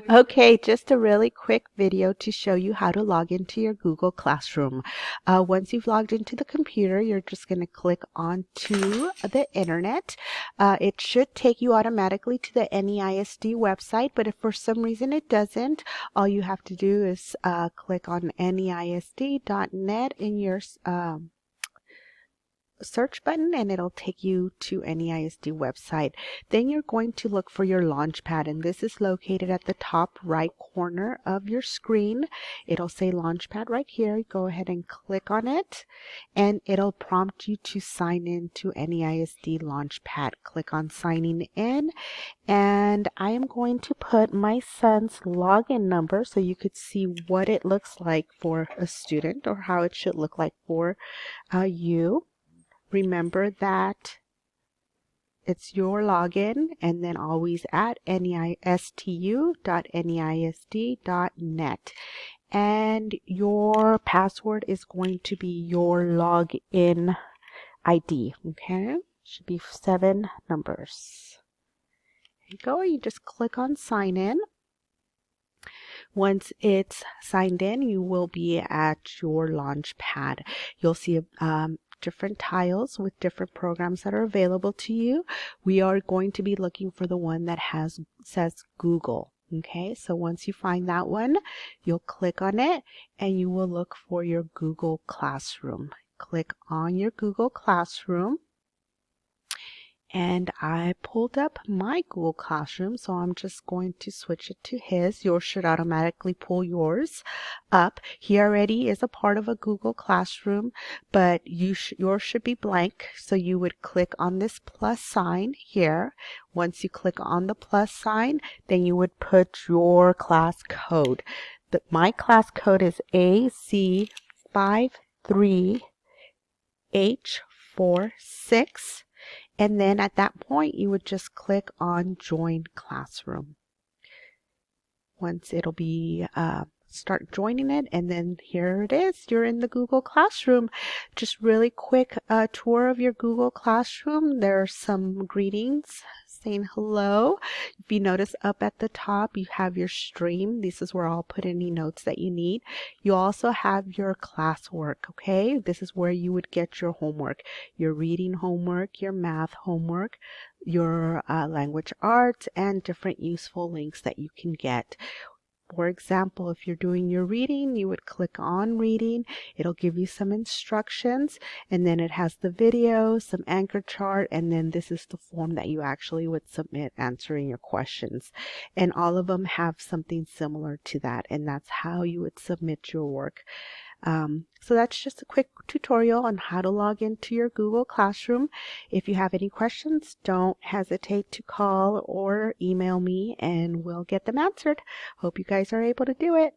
Okay, just a really quick video to show you how to log into your Google Classroom. Once you've logged into the computer, you're just going to click onto the internet. It should take you automatically to the NEISD website, but if for some reason it doesn't, all you have to do is click on neisd.net in your search button and it'll take you to NEISD website. Then you're going to look for your Launchpad, and this is located at the top right corner of your screen. It'll say Launchpad right here. Go ahead and click on it and it'll prompt you to sign in to NEISD Launchpad. Click on signing in, and I am going to put my son's login number so you could see what it looks like for a student or how it should look like for you. Remember that it's your login and then always at neistu.neisd.net. And your password is going to be your login ID, okay? Should be 7 numbers. There you go. You just click on sign in. Once it's signed in, you will be at your Launchpad. You'll see different tiles with different programs that are available to you. We are going to be looking for the one that says Google. Okay, so once you find that one, you'll click on it and you will look for your Google Classroom. Click on your Google Classroom. And I pulled up my Google Classroom, so I'm just going to switch it to his. Yours should automatically pull yours up. He already is a part of a Google Classroom, but yours should be blank. So you would click on this plus sign here. Once you click on the plus sign, then you would put your class code. My class code is AC53H46. And then at that point, you would just click on Join Classroom. Once it'll be, start joining it, and then here it is. You're in the Google Classroom. Just really quick tour of your Google Classroom. There are some greetings saying hello. If you notice up at the top, you have your stream. This is where I'll put any notes that you need. You also have your classwork, okay? This is where you would get your homework, your reading homework, your math homework, your language arts, and different useful links that you can get. For example, if you're doing your reading, you would click on reading. It'll give you some instructions, and then it has the video, some anchor chart, and then this is the form that you actually would submit answering your questions. And all of them have something similar to that, and that's how you would submit your work. So that's just a quick tutorial on how to log into your Google Classroom. If you have any questions, don't hesitate to call or email me and we'll get them answered. Hope you guys are able to do it.